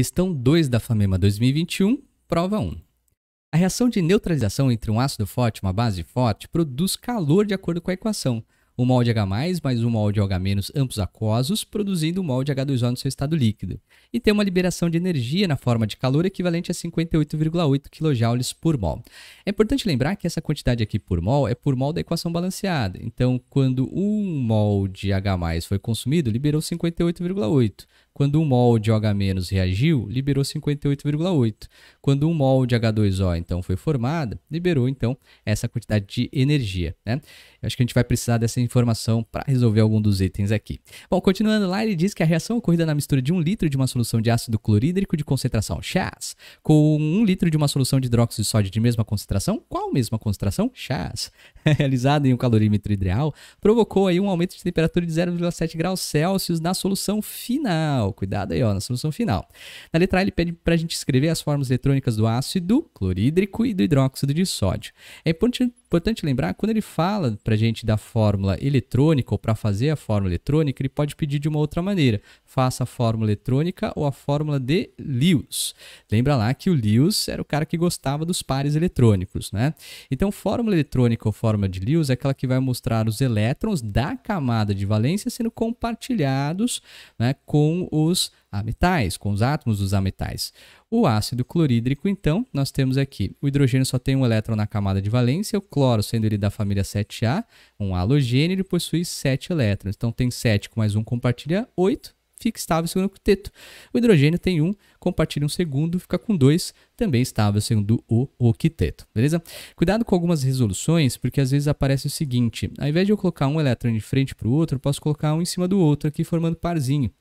Questão 2 da FAMEMA 2021, prova 1. A reação de neutralização entre um ácido forte e uma base forte produz calor de acordo com a equação. 1 mol de H+, mais 1 mol de OH-, ambos aquosos, produzindo 1 mol de H2O no seu estado líquido. E tem uma liberação de energia na forma de calor equivalente a 58,8 kJ por mol. É importante lembrar que essa quantidade aqui por mol é por mol da equação balanceada. Então, quando 1 mol de H+ foi consumido, liberou 58,8. Quando 1 mol de OH- reagiu, liberou 58,8. Quando 1 mol de H2O, então, foi formada, liberou, então, essa quantidade de energia, né? Eu acho que a gente vai precisar dessa informação para resolver algum dos itens aqui. Bom, continuando lá, ele diz que a reação ocorrida na mistura de 1 litro de uma solução de ácido clorídrico de concentração X com 1 litro de uma solução de hidróxido de sódio de mesma concentração, qual mesma concentração? X, realizada em um calorímetro ideal, provocou aí um aumento de temperatura de 0,7 graus Celsius na solução final. Cuidado aí, ó, na solução final. Na letra A, ele pede para a gente escrever as formas eletrônicas do ácido clorídrico e do hidróxido de sódio. É importante lembrar, quando ele fala para a gente da fórmula eletrônica ou para fazer a fórmula eletrônica, ele pode pedir de uma outra maneira. Faça a fórmula eletrônica ou a fórmula de Lewis. Lembra lá que o Lewis era o cara que gostava dos pares eletrônicos, né? Então, fórmula eletrônica ou fórmula de Lewis é aquela que vai mostrar os elétrons da camada de valência sendo compartilhados, né, com os ametais, com os átomos dos ametais. O ácido clorídrico, então, nós temos aqui, o hidrogênio só tem um elétron na camada de valência, o cloro, sendo ele da família 7A, um halogênio, ele possui 7 elétrons. Então, tem 7 com mais 1 compartilha 8, fica estável segundo o octeto. O hidrogênio tem 1, compartilha um segundo, fica com 2, também estável segundo o octeto, beleza? Cuidado com algumas resoluções, porque às vezes aparece o seguinte, ao invés de eu colocar um elétron de frente para o outro, eu posso colocar um em cima do outro aqui, formando parzinho.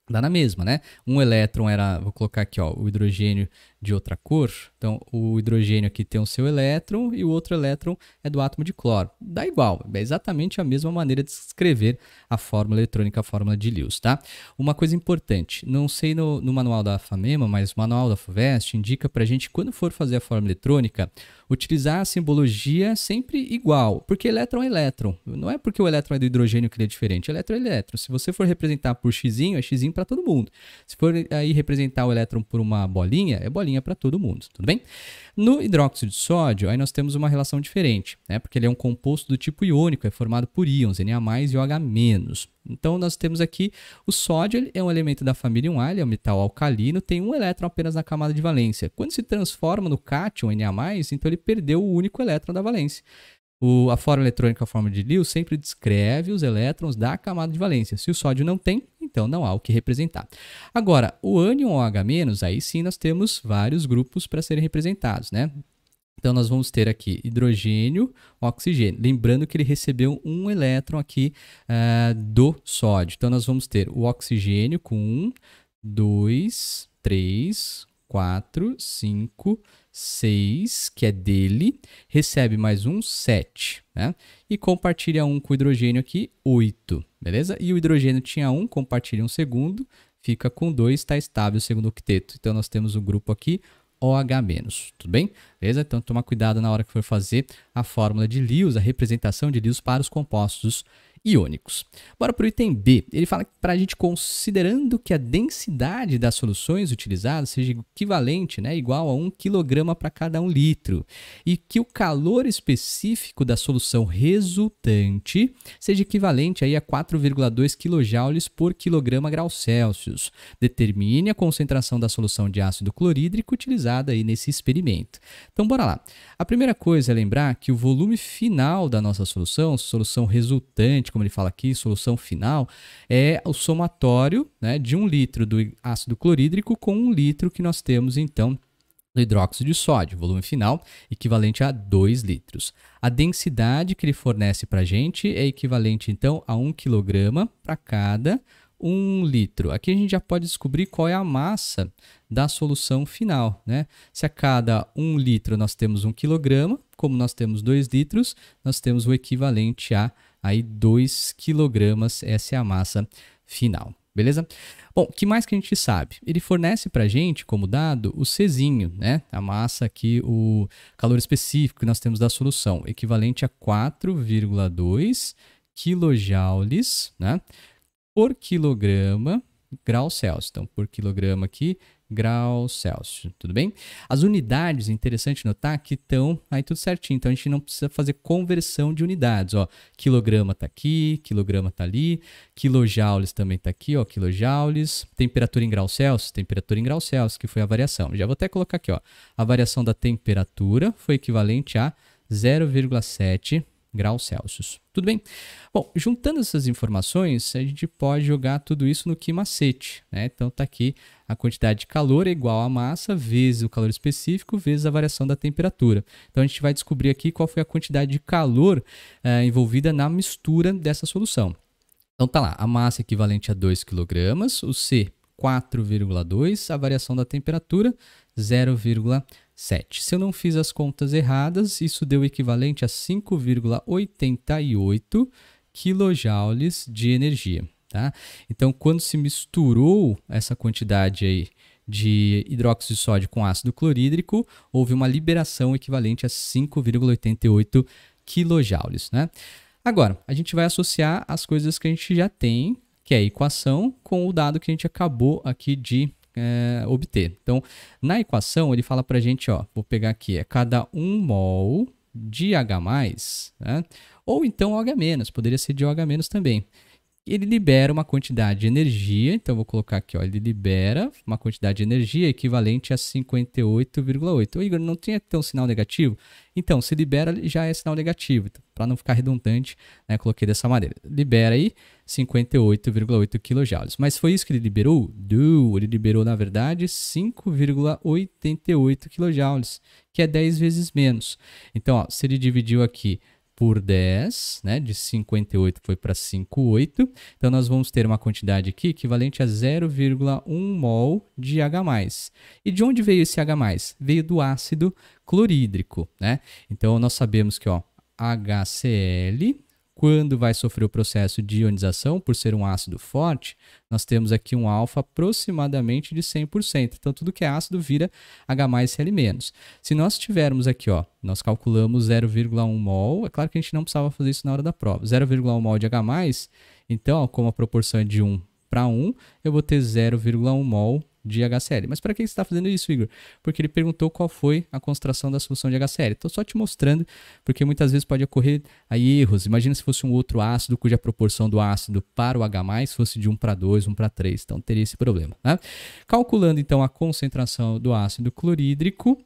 Dá na mesma, né? Um elétron era, vou colocar aqui, ó, o hidrogênio de outra cor. Então, o hidrogênio aqui tem o seu elétron e o outro elétron é do átomo de cloro. Dá igual, é exatamente a mesma maneira de escrever a fórmula eletrônica, a fórmula de Lewis, tá? Uma coisa importante, não sei no manual da FAMEMA, mas o manual da FUVEST indica pra gente, quando for fazer a fórmula eletrônica, utilizar a simbologia sempre igual, porque elétron é elétron. Não é porque o elétron é do hidrogênio que ele é diferente, elétron é elétron. Se você for representar por xizinho, é xizinho para todo mundo. Se for aí representar o elétron por uma bolinha, é bolinha para todo mundo, tudo bem? No hidróxido de sódio, aí nós temos uma relação diferente, né? Porque ele é um composto do tipo iônico, é formado por íons, Na+ e OH-. Então, nós temos aqui o sódio, ele é um elemento da família 1A, ele é um metal alcalino, tem um elétron apenas na camada de valência. Quando se transforma no cátion Na+, então ele perdeu o único elétron da valência. A fórmula eletrônica, a fórmula de Lewis, sempre descreve os elétrons da camada de valência. Se o sódio não tem, então não há o que representar. Agora, o ânion OH-, aí sim nós temos vários grupos para serem representados, né? Então, nós vamos ter aqui hidrogênio, oxigênio. Lembrando que ele recebeu um elétron aqui do sódio. Então, nós vamos ter o oxigênio com 1, 2, 3, 4, 5, 6, que é dele, recebe mais um, 7, né? E compartilha 1 com o hidrogênio aqui, 8, beleza? E o hidrogênio tinha 1, compartilha um segundo, fica com 2, está estável segundo o octeto. Então, nós temos o grupo aqui, OH-, tudo bem? Beleza? Então, tomar cuidado na hora que for fazer a fórmula de Lewis, a representação de Lewis para os compostos iônicos. Bora para o item B. Ele fala para a gente, considerando que a densidade das soluções utilizadas seja equivalente, né, igual a 1 kg para cada 1 litro, e que o calor específico da solução resultante seja equivalente aí a 4,2 kJ por quilograma graus Celsius. Determine a concentração da solução de ácido clorídrico utilizada aí nesse experimento. Então, bora lá. A primeira coisa é lembrar que o volume final da nossa solução resultante, como ele fala aqui, solução final, é o somatório, né, de 1 litro do ácido clorídrico com 1 litro que nós temos, então, do hidróxido de sódio, volume final equivalente a 2 litros. A densidade que ele fornece para a gente é equivalente, então, a 1 kg para cada 1 litro. Aqui a gente já pode descobrir qual é a massa da solução final, né? Se a cada 1 litro nós temos 1 kg, como nós temos 2 litros, nós temos o equivalente a aí 2 kg, essa é a massa final, beleza? Bom, o que mais que a gente sabe? Ele fornece para a gente, como dado, o Czinho, né? A massa aqui, o calor específico que nós temos da solução, equivalente a 4,2 kJ, né, por quilograma graus Celsius. Então, por quilograma aqui, graus Celsius, tudo bem? As unidades, interessante notar que estão aí tudo certinho, então a gente não precisa fazer conversão de unidades, ó, quilograma tá aqui, quilograma tá ali, quilojoules também tá aqui, ó, quilojoules, temperatura em graus Celsius, que foi a variação. Já vou até colocar aqui, ó, a variação da temperatura foi equivalente a 0,7 graus Celsius. Tudo bem? Bom, juntando essas informações, a gente pode jogar tudo isso no Q-macete, né? Então tá aqui a quantidade de calor é igual à massa vezes o calor específico vezes a variação da temperatura. Então a gente vai descobrir aqui qual foi a quantidade de calor envolvida na mistura dessa solução. Então tá lá, a massa equivalente a 2 kg, o C 4,2, a variação da temperatura 0,7. Se eu não fiz as contas erradas, isso deu equivalente a 5,88 quilojoules de energia, tá? Então, quando se misturou essa quantidade aí de hidróxido de sódio com ácido clorídrico, houve uma liberação equivalente a 5,88 quilojoules, né? Agora, a gente vai associar as coisas que a gente já tem, que é a equação, com o dado que a gente acabou aqui de obter. Então, na equação, ele fala para a gente, ó, vou pegar aqui, é cada 1 mol de H+, né? Ou então OH-, poderia ser de OH- também. Ele libera uma quantidade de energia, então vou colocar aqui, ó, ele libera uma quantidade de energia equivalente a 58,8. Igor, não tinha que ter um sinal negativo? Então, se libera, já é sinal negativo. Então, para não ficar redundante, né, coloquei dessa maneira. Libera aí 58,8 kJ. Mas foi isso que ele liberou? Não, ele liberou, na verdade, 5,88 kJ, que é 10 vezes menos. Então, ó, se ele dividiu aqui por 10, né, de 58 foi para 5,8, então nós vamos ter uma quantidade aqui equivalente a 0,1 mol de H+. E de onde veio esse H+? Veio do ácido clorídrico, né? Então nós sabemos que, ó, HCl, quando vai sofrer o processo de ionização, por ser um ácido forte, nós temos aqui um alfa aproximadamente de 100%. Então, tudo que é ácido vira H+Cl-. Se nós tivermos aqui, ó, nós calculamos 0,1 mol, é claro que a gente não precisava fazer isso na hora da prova, 0,1 mol de H+, então, ó, como a proporção é de 1 para 1, eu vou ter 0,1 mol de HCl. Mas para que você está fazendo isso, Igor? Porque ele perguntou qual foi a concentração da solução de HCl. Estou só te mostrando, porque muitas vezes pode ocorrer aí erros. Imagina se fosse um outro ácido cuja proporção do ácido para o H+ fosse de 1 para 2, 1 para 3. Então teria esse problema, né? Calculando então a concentração do ácido clorídrico,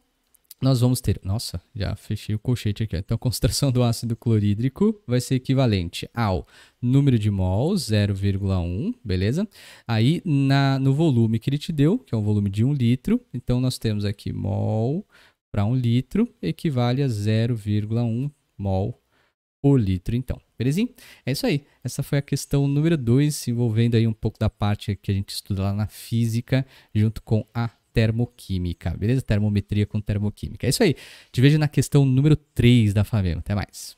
nós vamos ter... Nossa, já fechei o colchete aqui. Então, a concentração do ácido clorídrico vai ser equivalente ao número de mols, 0,1, beleza? Aí, no volume que ele te deu, que é um volume de 1 litro, então nós temos aqui mol para 1 litro, equivale a 0,1 mol por litro, então. Belezinha? É isso aí. Essa foi a questão número 2, envolvendo aí um pouco da parte que a gente estuda lá na física, junto com a termoquímica, beleza? Termometria com termoquímica. É isso aí. Te vejo na questão número 3 da FAVEMA. Até mais.